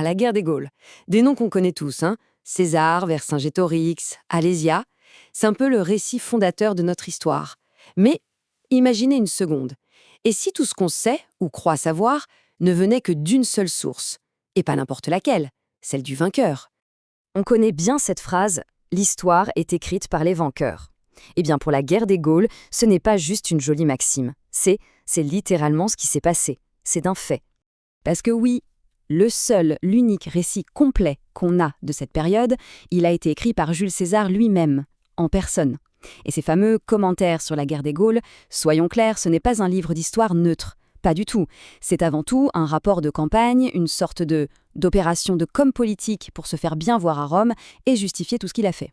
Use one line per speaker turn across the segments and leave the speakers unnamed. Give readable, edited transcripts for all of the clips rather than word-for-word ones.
la guerre des Gaules. Des noms qu'on connaît tous, hein. César, Vercingétorix, Alésia. C'est un peu le récit fondateur de notre histoire. Mais imaginez une seconde. Et si tout ce qu'on sait, ou croit savoir, ne venait que d'une seule source, et pas n'importe laquelle, celle du vainqueur?
On connaît bien cette phrase « l'histoire est écrite par les vainqueurs ». Eh bien, pour la guerre des Gaules, ce n'est pas juste une jolie maxime. C'est littéralement ce qui s'est passé. C'est un fait. Parce que oui, l'unique récit complet qu'on a de cette période, il a été écrit par Jules César lui-même, en personne. Et ces fameux commentaires sur la guerre des Gaules, soyons clairs, ce n'est pas un livre d'histoire neutre. Pas du tout. C'est avant tout un rapport de campagne, une sorte d'opération de com politique pour se faire bien voir à Rome et justifier tout ce qu'il a fait.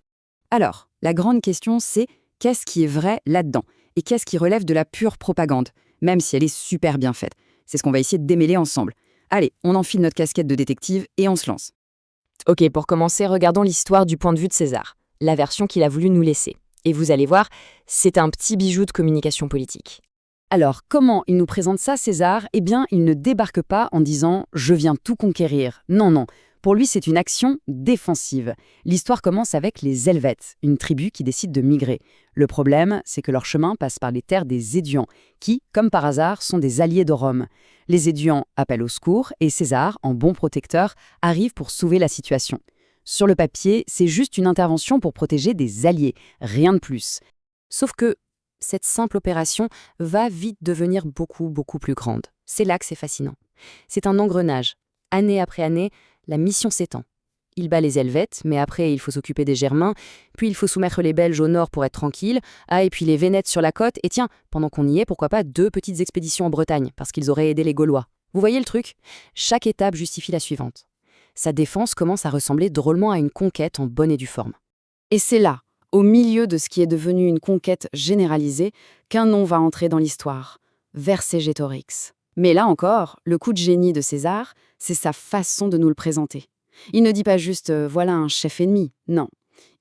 Alors, la grande question, c'est qu'est-ce qui est vrai là-dedans? Et qu'est-ce qui relève de la pure propagande, même si elle est super bien faite? C'est ce qu'on va essayer de démêler ensemble. Allez, on enfile notre casquette de détective et on se lance.
Ok, pour commencer, regardons l'histoire du point de vue de César, la version qu'il a voulu nous laisser. Et vous allez voir, c'est un petit bijou de communication politique.
Alors, comment il nous présente ça, César? Eh bien, il ne débarque pas en disant « je viens tout conquérir ». Non, non. Pour lui, c'est une action défensive. L'histoire commence avec les Helvètes, une tribu qui décide de migrer. Le problème, c'est que leur chemin passe par les terres des Éduans, qui, comme par hasard, sont des alliés de Rome. Les Éduans appellent au secours et César, en bon protecteur, arrive pour sauver la situation. Sur le papier, c'est juste une intervention pour protéger des alliés, rien de plus. Sauf que cette simple opération va vite devenir beaucoup plus grande. C'est là que c'est fascinant. C'est un engrenage. Année après année, la mission s'étend. Il bat les Helvètes, mais après il faut s'occuper des Germains, puis il faut soumettre les Belges au nord pour être tranquille, et puis les Vénètes sur la côte, et tiens, pendant qu'on y est, pourquoi pas 2 petites expéditions en Bretagne, parce qu'ils auraient aidé les Gaulois. Vous voyez le truc? Chaque étape justifie la suivante. Sa défense commence à ressembler drôlement à une conquête en bonne et due forme. Et c'est là, au milieu de ce qui est devenu une conquête généralisée, qu'un nom va entrer dans l'histoire, Vercingétorix. Mais là encore, le coup de génie de César, c'est sa façon de nous le présenter. Il ne dit pas juste « voilà un chef ennemi », non.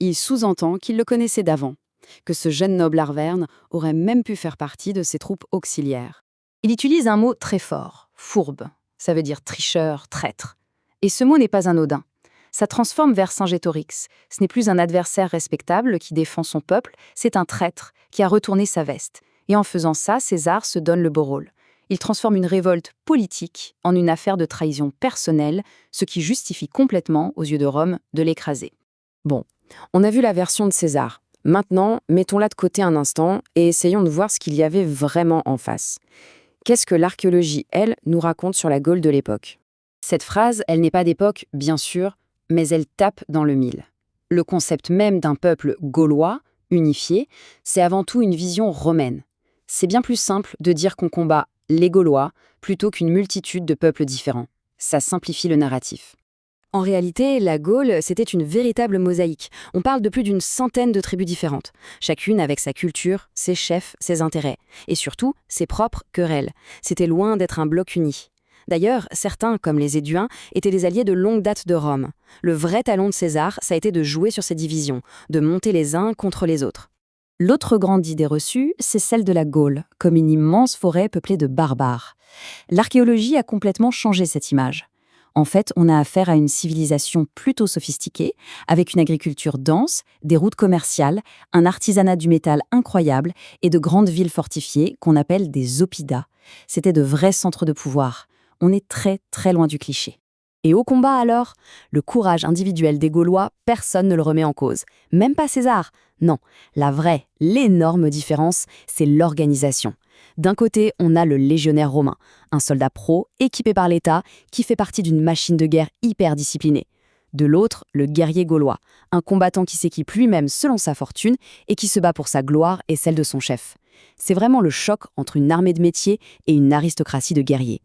Il sous-entend qu'il le connaissait d'avant, que ce jeune noble Arverne aurait même pu faire partie de ses troupes auxiliaires. Il utilise un mot très fort, fourbe, ça veut dire tricheur, traître. Et ce mot n'est pas anodin. Ça transforme Vercingétorix. Ce n'est plus un adversaire respectable qui défend son peuple, c'est un traître qui a retourné sa veste. Et en faisant ça, César se donne le beau rôle. Il transforme une révolte politique en une affaire de trahison personnelle, ce qui justifie complètement, aux yeux de Rome, de l'écraser. Bon, on a vu la version de César. Maintenant, mettons-la de côté un instant et essayons de voir ce qu'il y avait vraiment en face. Qu'est-ce que l'archéologie, elle, nous raconte sur la Gaule de l'époque? Cette phrase, elle n'est pas d'époque, bien sûr, mais elle tape dans le mille. Le concept même d'un peuple gaulois, unifié, c'est avant tout une vision romaine. C'est bien plus simple de dire qu'on combat les Gaulois plutôt qu'une multitude de peuples différents. Ça simplifie le narratif. En réalité, la Gaule, c'était une véritable mosaïque. On parle de plus d'une centaine de tribus différentes, chacune avec sa culture, ses chefs, ses intérêts, et surtout ses propres querelles. C'était loin d'être un bloc uni. D'ailleurs, certains, comme les Éduins, étaient des alliés de longue date de Rome. Le vrai talent de César, ça a été de jouer sur ces divisions, de monter les uns contre les autres. L'autre grande idée reçue, c'est celle de la Gaule, comme une immense forêt peuplée de barbares. L'archéologie a complètement changé cette image. En fait, on a affaire à une civilisation plutôt sophistiquée, avec une agriculture dense, des routes commerciales, un artisanat du métal incroyable et de grandes villes fortifiées qu'on appelle des oppida. C'était de vrais centres de pouvoir. On est très loin du cliché. Et au combat alors, le courage individuel des Gaulois, personne ne le remet en cause. Même pas César. Non, l'énorme différence, c'est l'organisation. D'un côté, on a le légionnaire romain, un soldat pro, équipé par l'État, qui fait partie d'une machine de guerre hyper disciplinée. De l'autre, le guerrier gaulois, un combattant qui s'équipe lui-même selon sa fortune et qui se bat pour sa gloire et celle de son chef. C'est vraiment le choc entre une armée de métier et une aristocratie de guerriers.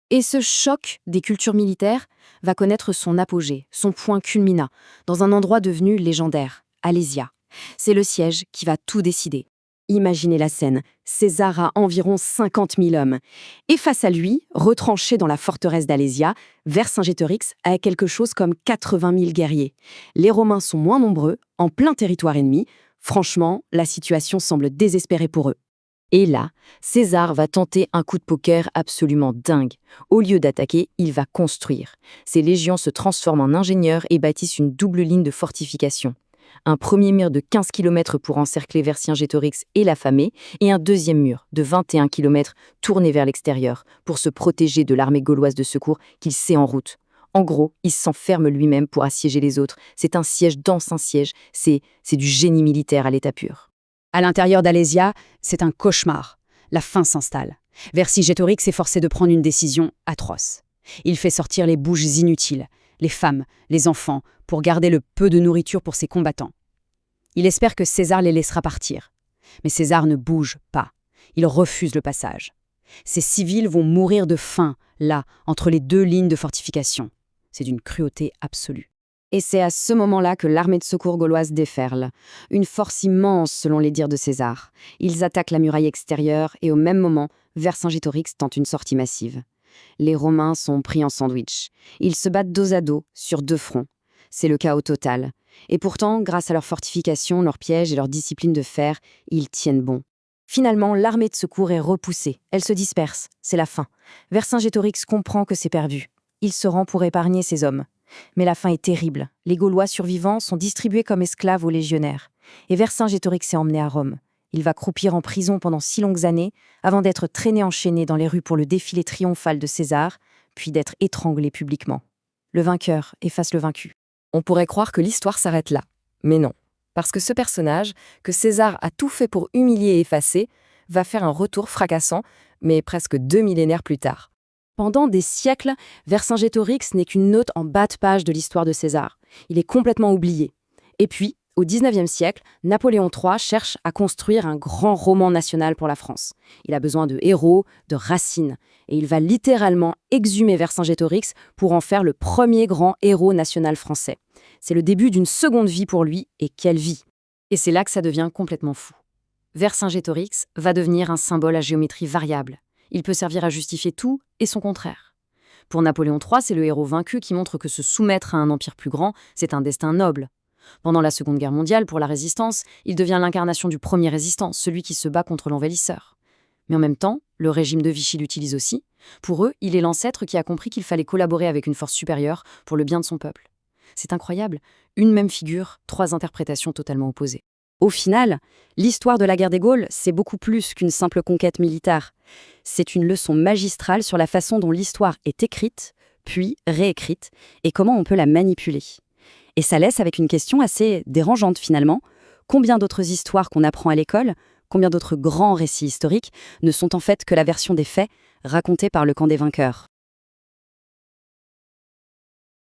Et ce choc des cultures militaires va connaître son apogée, son point culminant, dans un endroit devenu légendaire, Alésia. C'est le siège qui va tout décider. Imaginez la scène, César a environ 50 000 hommes. Et face à lui, retranché dans la forteresse d'Alésia, Vercingétorix a quelque chose comme 80 000 guerriers. Les Romains sont moins nombreux, en plein territoire ennemi. Franchement, la situation semble désespérée pour eux.
Et là, César va tenter un coup de poker absolument dingue. Au lieu d'attaquer, il va construire. Ses légions se transforment en ingénieurs et bâtissent une double ligne de fortification. Un premier mur de 15 km pour encercler Vercingétorix et l'affamé, et un deuxième mur de 21 km tourné vers l'extérieur pour se protéger de l'armée gauloise de secours qu'il sait en route. En gros, il s'enferme lui-même pour assiéger les autres. C'est un siège dans un siège, c'est du génie militaire à l'état pur.
À l'intérieur d'Alésia, c'est un cauchemar. La faim s'installe. Vercingétorix est forcé de prendre une décision atroce. Il fait sortir les bouches inutiles, les femmes, les enfants, pour garder le peu de nourriture pour ses combattants. Il espère que César les laissera partir. Mais César ne bouge pas. Il refuse le passage. Ces civils vont mourir de faim, là, entre les deux lignes de fortification. C'est d'une cruauté absolue. Et c'est à ce moment-là que l'armée de secours gauloise déferle. Une force immense selon les dires de César. Ils attaquent la muraille extérieure et au même moment, Vercingétorix tente une sortie massive. Les Romains sont pris en sandwich. Ils se battent dos à dos, sur deux fronts. C'est le chaos total. Et pourtant, grâce à leur fortification, leurs pièges et leur discipline de fer, ils tiennent bon. Finalement, l'armée de secours est repoussée. Elle se disperse. C'est la fin. Vercingétorix comprend que c'est perdu. Il se rend pour épargner ses hommes. Mais la fin est terrible. Les Gaulois survivants sont distribués comme esclaves aux légionnaires. Et Vercingétorix est emmené à Rome. Il va croupir en prison pendant 6 longues années, avant d'être traîné enchaîné dans les rues pour le défilé triomphal de César, puis d'être étranglé publiquement. Le vainqueur efface le vaincu.
On pourrait croire que l'histoire s'arrête là. Mais non. Parce que ce personnage, que César a tout fait pour humilier et effacer, va faire un retour fracassant, mais presque 2 millénaires plus tard. Pendant des siècles, Vercingétorix n'est qu'une note en bas de page de l'histoire de César. Il est complètement oublié. Et puis, au XIXe siècle, Napoléon III cherche à construire un grand roman national pour la France. Il a besoin de héros, de racines, et il va littéralement exhumer Vercingétorix pour en faire le premier grand héros national français. C'est le début d'une seconde vie pour lui, et quelle vie! Et c'est là que ça devient complètement fou. Vercingétorix va devenir un symbole à géométrie variable. Il peut servir à justifier tout et son contraire. Pour Napoléon III, c'est le héros vaincu qui montre que se soumettre à un empire plus grand, c'est un destin noble. Pendant la Seconde Guerre mondiale, pour la Résistance, il devient l'incarnation du premier résistant, celui qui se bat contre l'envahisseur. Mais en même temps, le régime de Vichy l'utilise aussi. Pour eux, il est l'ancêtre qui a compris qu'il fallait collaborer avec une force supérieure pour le bien de son peuple. C'est incroyable, une même figure, 3 interprétations totalement opposées. Au final, l'histoire de la guerre des Gaules, c'est beaucoup plus qu'une simple conquête militaire. C'est une leçon magistrale sur la façon dont l'histoire est écrite, puis réécrite, et comment on peut la manipuler. Et ça laisse avec une question assez dérangeante finalement. Combien d'autres histoires qu'on apprend à l'école, combien d'autres grands récits historiques ne sont en fait que la version des faits racontés par le camp des vainqueurs ?